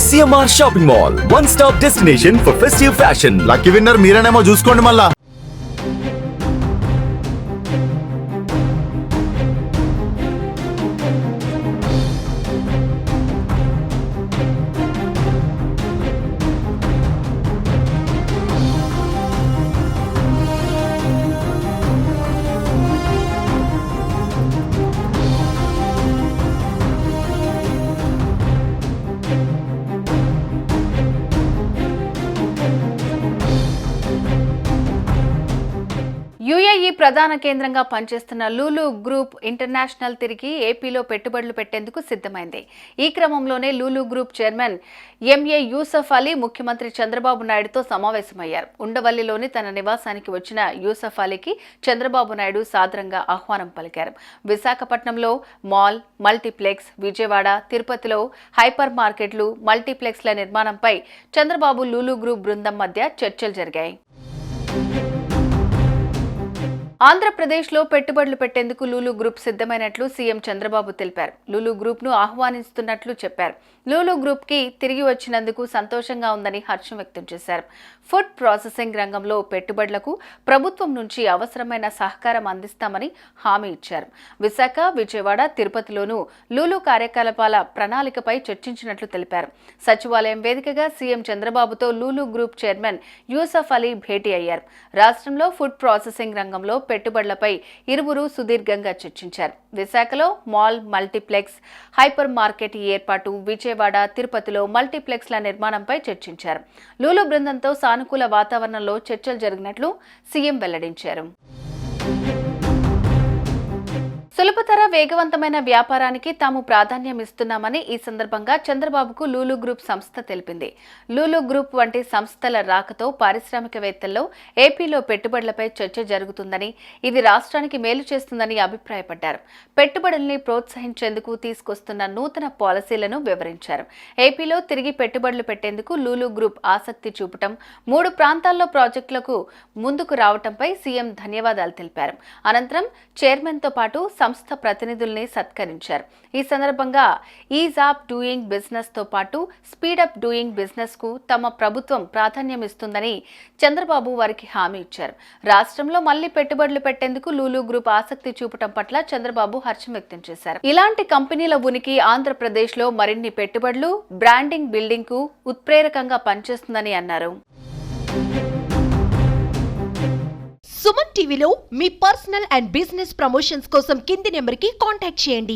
CMR shopping mall, one stop destination for festive fashion. Lucky winner మీరేనేమో చూసుకోండి మళ్ళా. UAE ప్రధాన కేంద్రంగా పనిచేస్తున్న లూలు గ్రూప్ ఇంటర్నేషనల్ తిరిగి ఏపీలో పెట్టుబడులు పెట్టేందుకు సిద్ధమైంది. ఈ క్రమంలోనే Lulu group chairman MA Yusuf Ali ముఖ్యమంత్రి చంద్రబాబు నాయుడుతో సమావేశమయ్యారు. ఉండవల్లిలోని తన నివాసానికి వచ్చిన యూసఫ్ అలీకి చంద్రబాబు నాయుడు సాదరంగా ఆహ్వానం పలికారు. విశాఖపట్నంలో మాల్, మల్టీప్లెక్స్, విజయవాడ, తిరుపతిలో హైపర్ మార్కెట్లు, మల్టీప్లెక్స్ల నిర్మాణంపై చంద్రబాబు లూలు గ్రూప్ బృందం మధ్య చర్చలు జరిగాయి. ఆంధ్రప్రదేశ్లో పెట్టుబడులు పెట్టేందుకు లూలు గ్రూప్ సిద్ధమైనట్లు సీఎం చంద్రబాబు తెలిపారు. లూలు గ్రూప్ను ఆహ్వానిస్తున్నట్లు చెప్పారు. లూలు గ్రూప్కి తిరిగి వచ్చినందుకు సంతోషంగా ఉందని హర్షం వ్యక్తం చేశారు. ఫుడ్ ప్రాసెసింగ్ రంగంలో పెట్టుబడులకు ప్రభుత్వం నుంచి అవసరమైన సహకారం అందిస్తామని హామీ ఇచ్చారు. విశాఖ, విజయవాడ, తిరుపతిలోనూ లూలు కార్యకలాపాల ప్రణాళికపై చర్చించినట్లు తెలిపారు. సచివాలయం వేదికగా సీఎం చంద్రబాబుతో లూలు గ్రూప్ చైర్మన్ యూసఫ్ అలీ భేటీ అయ్యారు. రాష్ట్రంలో ఫుడ్ ప్రాసెసింగ్ రంగంలో పెట్టుబడులపై ఇరువురు సుదీర్ఘంగా చర్చించారు. విశాఖలో మాల్, మల్టీప్లెక్స్, హైపర్ మార్కెట్ ఏర్పాటు, విజయవాడ, తిరుపతిలో మల్టీప్లెక్స్ల నిర్మాణంపై చర్చించారు. లూలు బృందంతో సానుకూల వాతావరణంలో చర్చలు జరిగినట్లు సీఎం వెల్లడించారు. సులభతర వేగవంతమైన వ్యాపారానికి తాము ప్రాధాన్యం ఇస్తున్నామని ఈ సందర్భంగా చంద్రబాబుకు లూలు గ్రూప్ సంస్థ తెలిపింది. లూలు గ్రూప్ వంటి సంస్థల రాకతో పారిశ్రామికవేత్తల్లో ఏపీలో పెట్టుబడులపై చర్చ జరుగుతుందని, ఇది రాష్ట్రానికి మేలు చేస్తుందని అభిప్రాయపడ్డారు. పెట్టుబడుల్ని ప్రోత్సహించేందుకు తీసుకొస్తున్న నూతన పాలసీలను వివరించారు. ఏపీలో తిరిగి పెట్టుబడులు పెట్టేందుకు లూలు గ్రూప్ ఆసక్తి చూపటం, 3 ప్రాంతాల్లో ప్రాజెక్టులకు ముందుకు రావటంపై సీఎం ధన్యవాదాలు తెలిపారు. అనంతరం చైర్మన్తో పాటు సంస్థ ప్రతినిధుల్ని సత్కరించారు. ఈ సందర్భంగా ఈజ్ ఆఫ్ డూయింగ్ బిజినెస్ తో పాటు స్పీడ్ అప్ డూయింగ్ బిజినెస్ కు తమ ప్రభుత్వం ప్రాధాన్యం ఇస్తుందని చంద్రబాబు వారికి హామీ ఇచ్చారు. రాష్ట్రంలో మళ్లీ పెట్టుబడులు పెట్టేందుకు లూలు గ్రూప్ ఆసక్తి చూపటం పట్ల చంద్రబాబు హర్షం వ్యక్తం చేశారు. ఇలాంటి కంపెనీల ఉనికి ఆంధ్రప్రదేశ్ లో మరిన్ని పెట్టుబడులు, బ్రాండింగ్ బిల్డింగ్ కు ఉత్ప్రేరకంగా పనిచేస్తుందని అన్నారు. సుమన్ టీవీలో మీ పర్సనల్ అండ్ బిజినెస్ ప్రమోషన్స్ కోసం కింది నెంబర్కి కాంటాక్ట్ చేయండి.